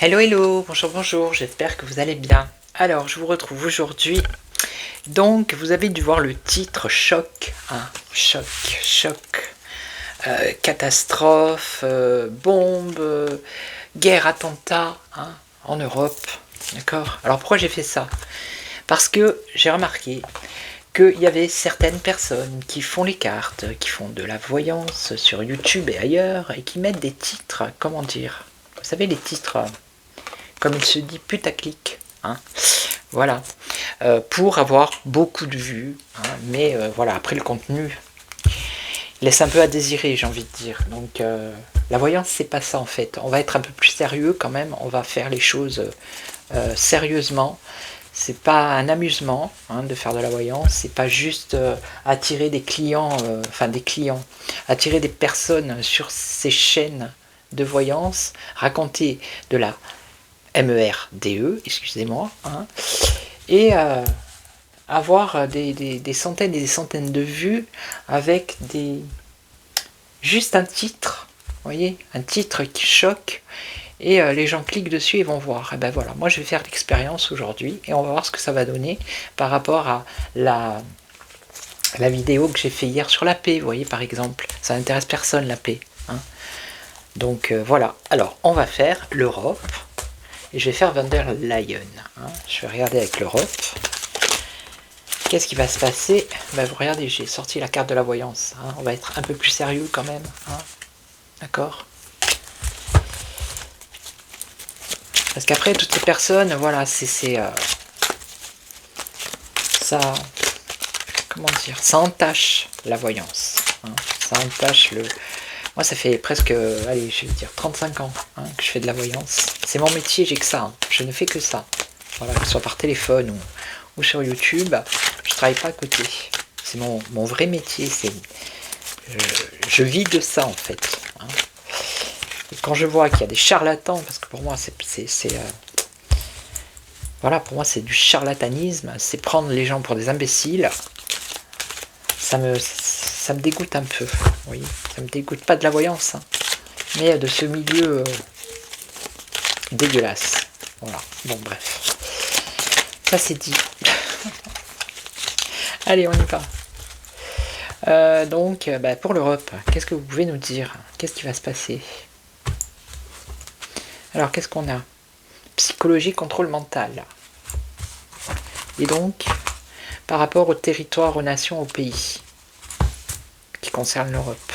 Hello, hello, bonjour, bonjour, j'espère que vous allez bien. Alors, je vous retrouve aujourd'hui. Donc, vous avez dû voir le titre choc, hein, choc, choc, catastrophe, bombe, guerre, attentat, hein, en Europe. D'accord. Alors, pourquoi j'ai fait ça? Parce que j'ai remarqué qu'il y avait certaines personnes qui font les cartes, qui font de la voyance sur YouTube et ailleurs, et qui mettent des titres, comment dire, vous savez, les titres comme il se dit, putaclic. Hein. Voilà. Pour avoir beaucoup de vues. Hein. Mais voilà, après le contenu laisse un peu à désirer, j'ai envie de dire. Donc la voyance, c'est pas ça en fait. On va être un peu plus sérieux quand même. On va faire les choses sérieusement. C'est pas un amusement hein, de faire de la voyance. C'est pas juste attirer des clients, attirer des personnes sur ces chaînes de voyance, raconter de la MERDE, excusez-moi, hein, et avoir des centaines et des centaines de vues avec juste un titre, vous voyez, un titre qui choque, et les gens cliquent dessus et vont voir. Et ben voilà, moi je vais faire l'expérience aujourd'hui, et on va voir ce que ça va donner par rapport à la vidéo que j'ai fait hier sur la paix, vous voyez, par exemple. Ça n'intéresse personne, la paix. Hein. Donc voilà, alors on va faire l'Europe. Et je vais faire Van der Leyen. Hein. Je vais regarder avec l'Europe. Qu'est-ce qui va se passer? Ben, vous regardez, j'ai sorti la carte de la voyance. Hein. On va être un peu plus sérieux quand même. Hein. D'accord. Parce qu'après, toutes ces personnes, voilà, ça, comment dire, ça entache la voyance. Hein. Ça entache le... Moi, ça fait presque, allez, je vais dire 35 ans hein, que je fais de la voyance. C'est mon métier, j'ai que ça. Hein. Je ne fais que ça. Voilà, que ce soit par téléphone ou sur YouTube, je travaille pas à côté. C'est mon vrai métier. Je vis de ça en fait. Hein. Et quand je vois qu'il y a des charlatans, parce que pour moi voilà, pour moi c'est du charlatanisme, c'est prendre les gens pour des imbéciles. Ça me dégoûte un peu. Oui, ça me dégoûte pas de la voyance, hein, mais de ce milieu dégueulasse. Voilà. Bon bref, ça c'est dit. Allez, on y va. Donc, pour l'Europe, qu'est-ce que vous pouvez nous dire? Qu'est-ce qui va se passer? Alors, qu'est-ce qu'on a? Psychologie, contrôle mental. Et donc, par rapport au territoire, aux nations, aux pays qui concernent l'Europe.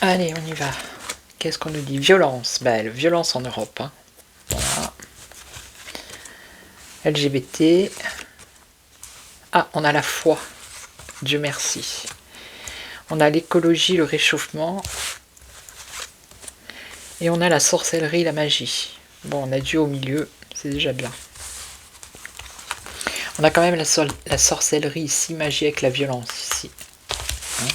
Allez, on y va. Qu'est-ce qu'on nous dit? Violence. Violence en Europe. Hein. Voilà. LGBT. Ah, on a la foi. Dieu merci. On a l'écologie, le réchauffement. Et on a la sorcellerie, la magie. Bon, on a Dieu au milieu, c'est déjà bien. On a quand même la sorcellerie ici, magie avec la violence ici. Hein.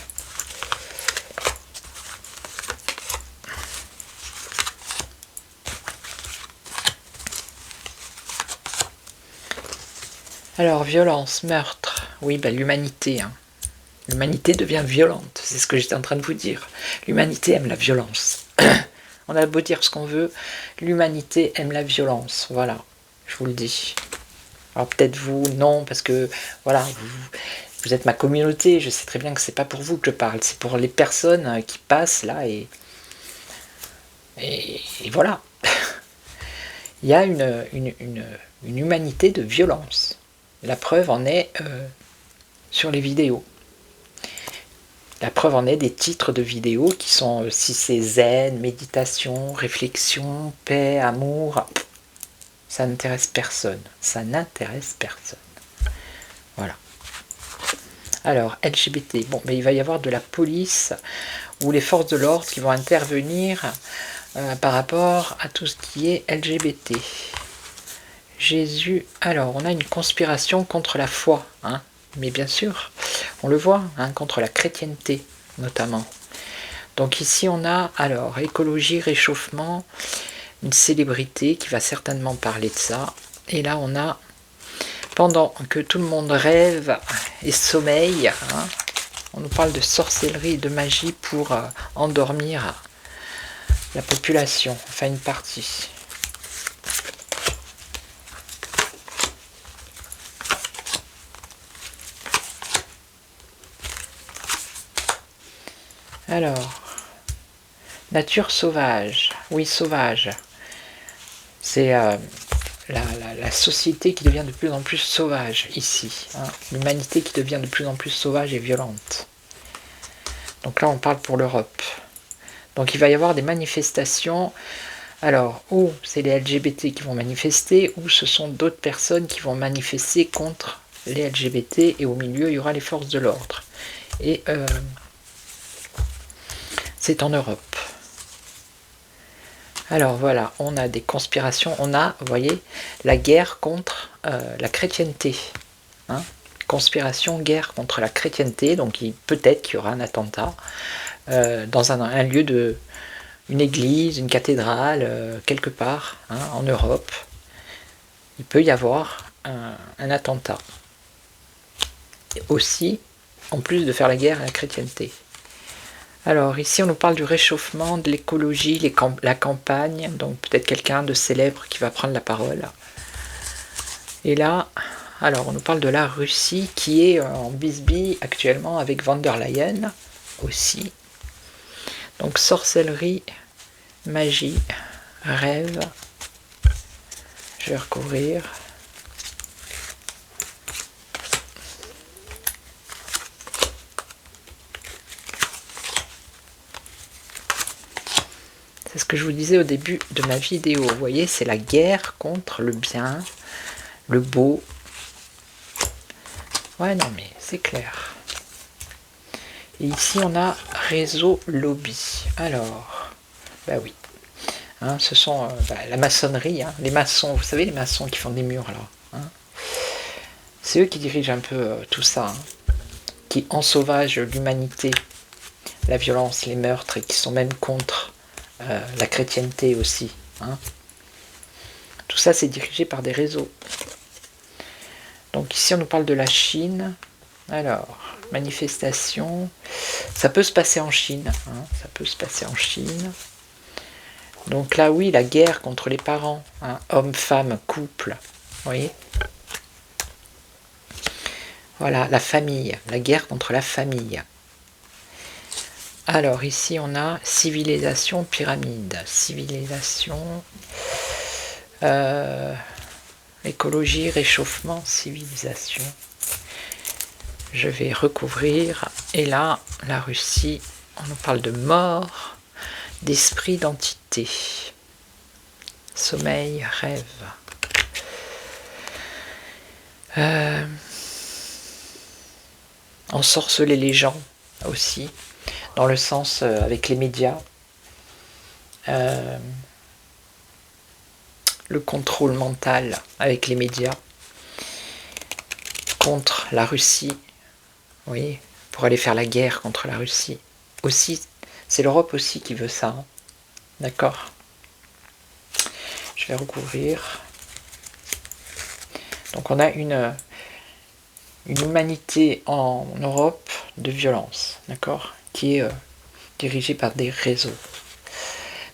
Alors, violence, meurtre. Oui, l'humanité. Hein. L'humanité devient violente, c'est ce que j'étais en train de vous dire. L'humanité aime la violence. On a beau dire ce qu'on veut, l'humanité aime la violence. Voilà, je vous le dis. Alors peut-être vous, non, parce que voilà, vous êtes ma communauté, je sais très bien que c'est pas pour vous que je parle, c'est pour les personnes qui passent là et voilà. Il y a une humanité de violence. La preuve en est sur les vidéos. La preuve en est des titres de vidéos qui sont, si c'est zen, méditation, réflexion, paix, amour, ça n'intéresse personne. Ça n'intéresse personne. Voilà. Alors, LGBT, bon, mais il va y avoir de la police ou les forces de l'ordre qui vont intervenir par rapport à tout ce qui est LGBT. Jésus, alors, on a une conspiration contre la foi, hein, mais bien sûr, on le voit, hein, contre la chrétienté, notamment. Donc ici, on a, alors, écologie, réchauffement, une célébrité qui va certainement parler de ça. Et là, on a, pendant que tout le monde rêve et sommeille, hein, On nous parle de sorcellerie et de magie pour endormir la population, enfin une partie. Alors, nature sauvage. Oui, sauvage. C'est la société qui devient de plus en plus sauvage ici. Hein. L'humanité qui devient de plus en plus sauvage et violente. Donc là, on parle pour l'Europe. Donc il va y avoir des manifestations. Alors, ou c'est les LGBT qui vont manifester, ou ce sont d'autres personnes qui vont manifester contre les LGBT, et au milieu, il y aura les forces de l'ordre. Et c'est en Europe. Alors voilà, on a des conspirations, on a, vous voyez, la guerre contre la chrétienté. Hein, conspiration, guerre contre la chrétienté, donc peut-être qu'il y aura un attentat dans un lieu de... une église, une cathédrale, quelque part, hein, en Europe. Il peut y avoir un attentat. Et aussi, en plus de faire la guerre à la chrétienté. Alors ici on nous parle du réchauffement, de l'écologie, la campagne, donc peut-être quelqu'un de célèbre qui va prendre la parole. Et là, alors on nous parle de la Russie qui est en bisbille actuellement avec von der Leyen aussi. Donc sorcellerie, magie, rêve, je vais recouvrir. C'est ce que je vous disais au début de ma vidéo. Vous voyez, c'est la guerre contre le bien, le beau. Ouais, non, mais c'est clair. Et ici, on a réseau lobby. Alors, bah oui. Hein, ce sont la maçonnerie, hein, les maçons. Vous savez, les maçons qui font des murs, là. Hein. C'est eux qui dirigent un peu tout ça. Hein, qui ensauvagent l'humanité, la violence, les meurtres, et qui sont même contre la chrétienté aussi. Hein. Tout ça, c'est dirigé par des réseaux. Donc ici, on nous parle de la Chine. Alors, manifestation. Ça peut se passer en Chine. Hein, ça peut se passer en Chine. Donc là, oui, la guerre contre les parents. Hein, hommes, femmes, couple. Vous voyez ? Voilà, la famille. La guerre contre la famille. Alors ici on a civilisation, pyramide, civilisation, écologie, réchauffement, civilisation. Je vais recouvrir, et là, la Russie, on nous parle de mort, d'esprit, d'entité, sommeil, rêve. Ensorceler les gens aussi. Dans le sens avec les médias, le contrôle mental avec les médias, contre la Russie, oui, pour aller faire la guerre contre la Russie. Aussi, c'est l'Europe aussi qui veut ça, hein. D'accord ? Je vais recouvrir. Donc on a une humanité en Europe de violence, d'accord ? Qui est dirigé par des réseaux.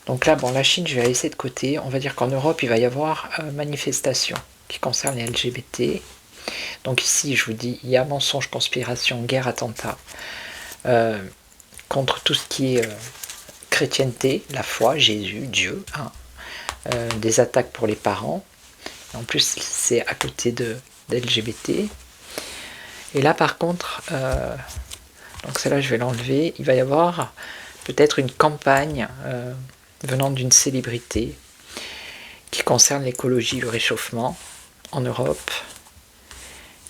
Donc là, bon, la Chine, je vais la laisser de côté. On va dire qu'en Europe, il va y avoir manifestation qui concerne les LGBT. Donc ici, je vous dis, il y a mensonge, conspiration, guerre, attentat, contre tout ce qui est chrétienté, la foi, Jésus, Dieu, hein, des attaques pour les parents. En plus, c'est à côté d'LGBT. Et là, par contre... donc celle-là, je vais l'enlever. Il va y avoir peut-être une campagne venant d'une célébrité qui concerne l'écologie, le réchauffement en Europe.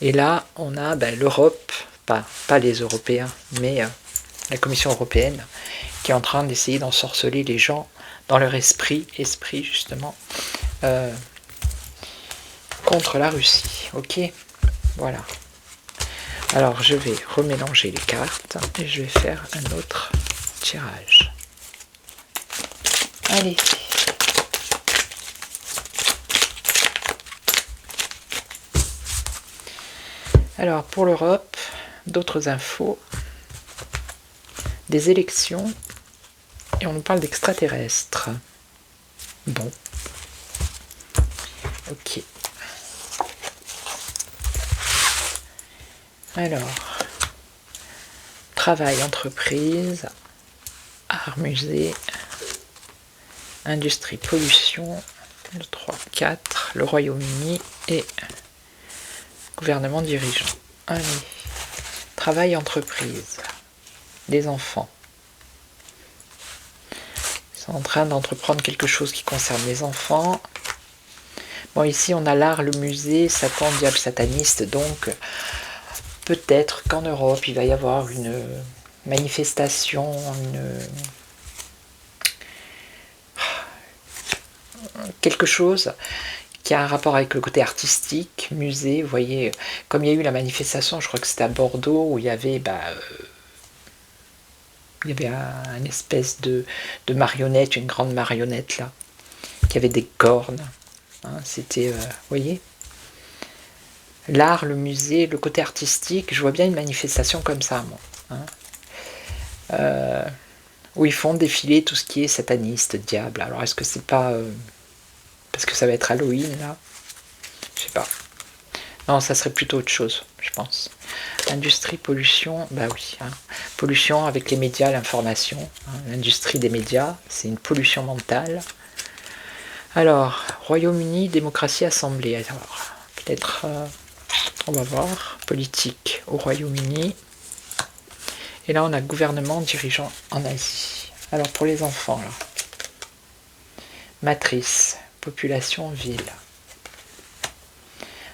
Et là, on a l'Europe, pas les Européens, mais la Commission européenne, qui est en train d'essayer d'ensorceler les gens dans leur esprit justement, contre la Russie. Ok ? Voilà. Alors je vais remélanger les cartes et je vais faire un autre tirage. Allez. Alors pour l'Europe, d'autres infos. des élections, et on nous parle d'extraterrestres. Bon. Ok. Alors, travail, entreprise, art, musée, industrie, pollution, le 3, 4, le Royaume-Uni et gouvernement dirigeant. Allez, travail, entreprise, les enfants. Ils sont en train d'entreprendre quelque chose qui concerne les enfants. Bon, ici on a l'art, le musée, Satan, diable, sataniste, donc peut-être qu'en Europe il va y avoir une manifestation, quelque chose qui a un rapport avec le côté artistique, musée, vous voyez, comme il y a eu la manifestation, je crois que c'était à Bordeaux, où il y avait un espèce de marionnette, une grande marionnette là, qui avait des cornes. Hein, c'était, vous voyez, l'art, le musée, le côté artistique, je vois bien une manifestation comme ça, moi. Hein. Où ils font défiler tout ce qui est sataniste, diable. Alors est-ce que c'est pas... parce que ça va être Halloween là? Je sais pas. Non, ça serait plutôt autre chose, je pense. Industrie, pollution, bah oui. Hein. Pollution avec les médias, l'information. Hein. L'industrie des médias, c'est une pollution mentale. Alors, Royaume-Uni, démocratie, assemblée. Alors, peut-être, on va voir. Politique au Royaume-Uni. Et là, on a gouvernement dirigeant en Asie. Alors, pour les enfants, là. Matrice, population, ville.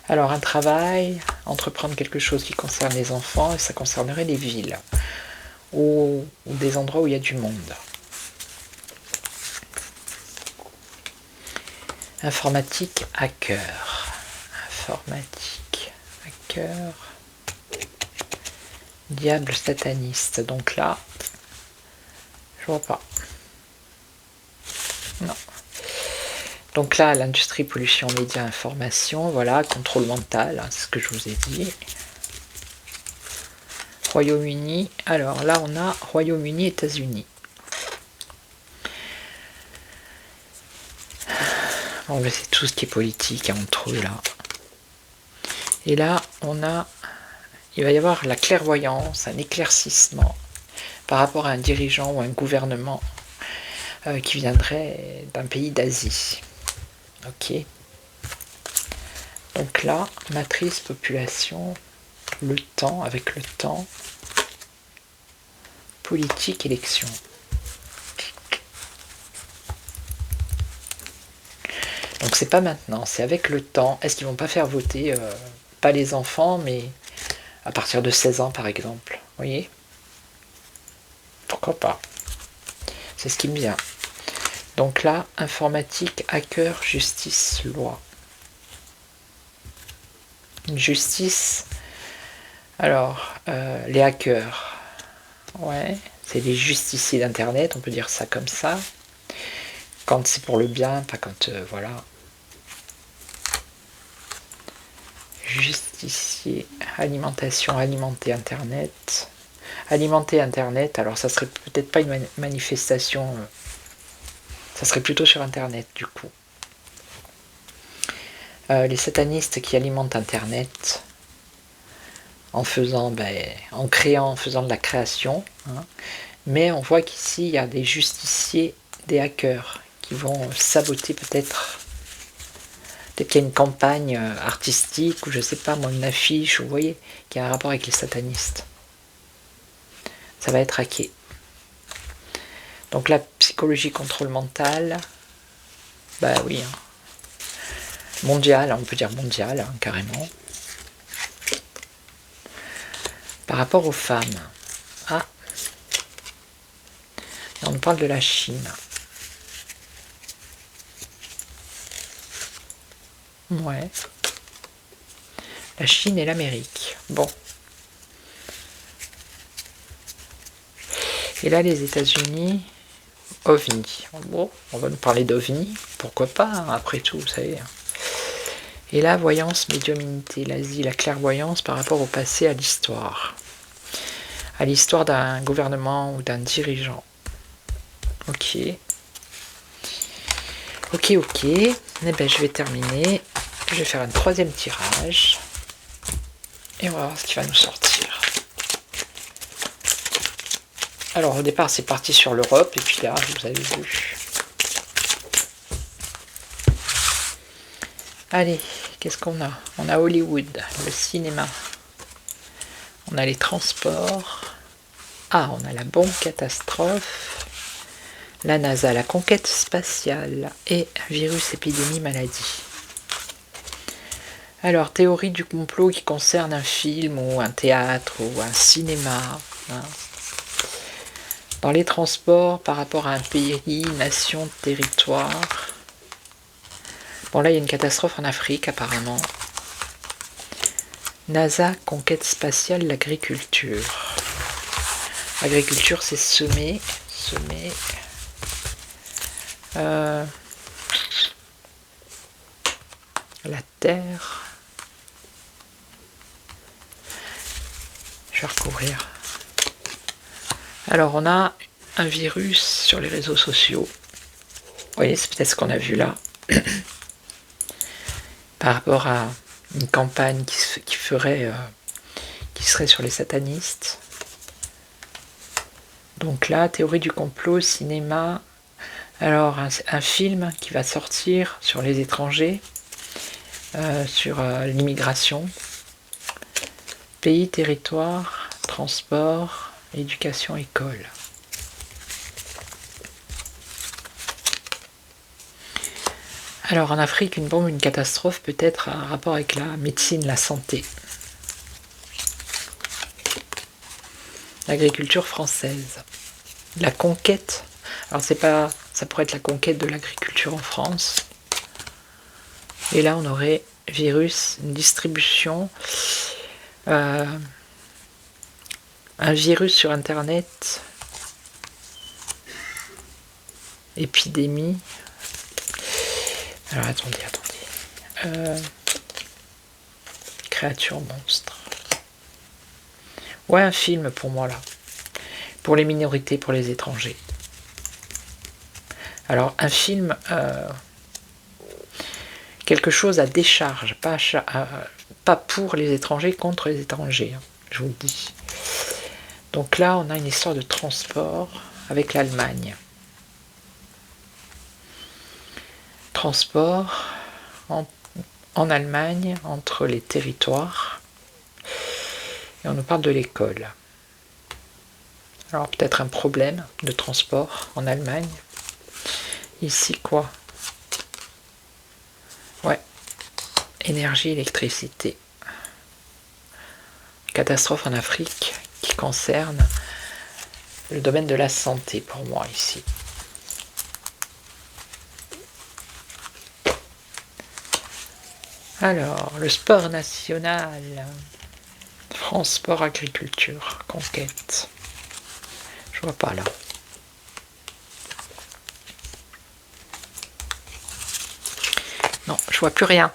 Alors, un travail, entreprendre quelque chose qui concerne les enfants, et ça concernerait les villes. Ou des endroits où il y a du monde. Informatique, hacker. Informatique, hacker. Diable sataniste. Donc là, je vois pas. Non. Donc là, l'industrie, pollution, médias, information, voilà, contrôle mental, hein, c'est ce que je vous ai dit. Royaume-Uni, alors là on a Royaume-Uni, États-Unis. Bon, c'est tout ce qui est politique hein, entre eux là. Et là, il va y avoir la clairvoyance, un éclaircissement par rapport à un dirigeant ou un gouvernement qui viendrait d'un pays d'Asie. Ok. Donc là, matrice, population, le temps, avec le temps, politique, élection. Donc c'est pas maintenant, c'est avec le temps. Est-ce qu'ils vont pas faire voter, pas les enfants, mais à partir de 16 ans par exemple, vous voyez? Pourquoi pas? C'est ce qui me vient. Donc là, informatique, hacker, justice, loi. Justice, alors, les hackers, ouais, c'est les justiciers d'Internet, on peut dire ça comme ça. Quand c'est pour le bien, pas quand, voilà. Justicier, alimentation, alimenter Internet. Alimenter Internet, alors ça serait peut-être pas une manifestation, ça serait plutôt sur Internet du coup. Les satanistes qui alimentent Internet en faisant, en créant, en faisant de la création, hein. Mais on voit qu'ici il y a des justiciers, des hackers qui vont saboter peut-être qu'il y a une campagne artistique ou je sais pas moi une affiche, vous voyez, qui a un rapport avec les satanistes. Ça va être hacké. Donc la psychologie, contrôle mental, bah oui, hein. Mondial, on peut dire mondial, hein, carrément. Par rapport aux femmes, ah, on parle de la Chine. Ouais. La Chine et l'Amérique. Bon. Et là, les États-Unis, OVNI. Bon, on va nous parler d'OVNI. Pourquoi pas, hein, après tout, vous savez. Et là, voyance, médiumnité. L'Asie, la clairvoyance par rapport au passé, à l'histoire. à l'histoire d'un gouvernement ou d'un dirigeant. Ok. Ok. Eh ben, je vais terminer. Je vais faire un troisième tirage. Et on va voir ce qui va nous sortir. Alors, au départ, c'est parti sur l'Europe. Et puis là, vous avez vu. Allez, qu'est-ce qu'on a? On a Hollywood, le cinéma. On a les transports. Ah, on a la bombe catastrophe. La NASA, la conquête spatiale. Et virus, épidémie, maladie. Alors, théorie du complot qui concerne un film ou un théâtre ou un cinéma. Hein. Dans les transports, par rapport à un pays, nation, territoire. Bon, là, il y a une catastrophe en Afrique, apparemment. NASA, conquête spatiale, l'agriculture. L'agriculture, c'est semer. La terre. Je vais recouvrir. Alors, on a un virus sur les réseaux sociaux. Vous voyez, c'est peut-être ce qu'on a vu là. Par rapport à une campagne qui serait sur les satanistes. Donc là, théorie du complot, cinéma. Alors, un film qui va sortir sur les étrangers, sur l'immigration, pays, territoire, transport, éducation, école. Alors, en Afrique, une bombe, une catastrophe peut être un rapport avec la médecine, la santé. L'agriculture française. La conquête. Alors, ça pourrait être la conquête de l'agriculture en France. Et là, on aurait virus, une distribution, un virus sur Internet, épidémie. Alors, attendez. Créature monstre. Ouais, un film pour moi, là. Pour les minorités, pour les étrangers. Alors, un film... quelque chose à décharge, pas pour les étrangers, contre les étrangers, hein, je vous le dis. Donc là, on a une histoire de transport avec l'Allemagne. Transport en Allemagne, entre les territoires. Et on nous parle de l'école. Alors peut-être un problème de transport en Allemagne. Ici quoi? Ouais. Énergie, électricité. Catastrophe en Afrique qui concerne le domaine de la santé pour moi ici. Alors, le sport national. France, sport, agriculture, conquête. Je vois pas là. Non, je vois plus rien.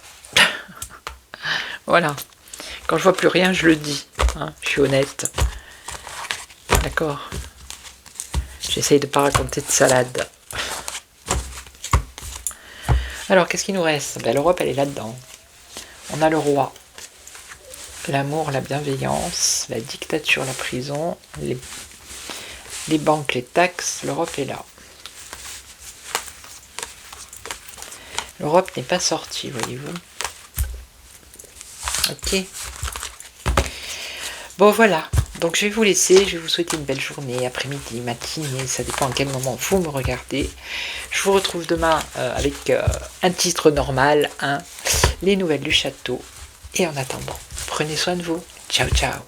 Voilà. Quand je vois plus rien, je le dis. Hein, je suis honnête. D'accord. J'essaye de ne pas raconter de salade. Alors, qu'est-ce qu'il nous reste? Ben, l'Europe, elle est là-dedans. On a le roi. L'amour, la bienveillance, la dictature, la prison, les banques, les taxes. L'Europe est là. L'Europe n'est pas sortie, voyez-vous. Ok. Bon, voilà. Donc, je vais vous laisser. Je vais vous souhaiter une belle journée, après-midi, matinée. Ça dépend à quel moment vous me regardez. Je vous retrouve demain avec un titre normal, hein, les nouvelles du château. Et en attendant, prenez soin de vous. Ciao, ciao.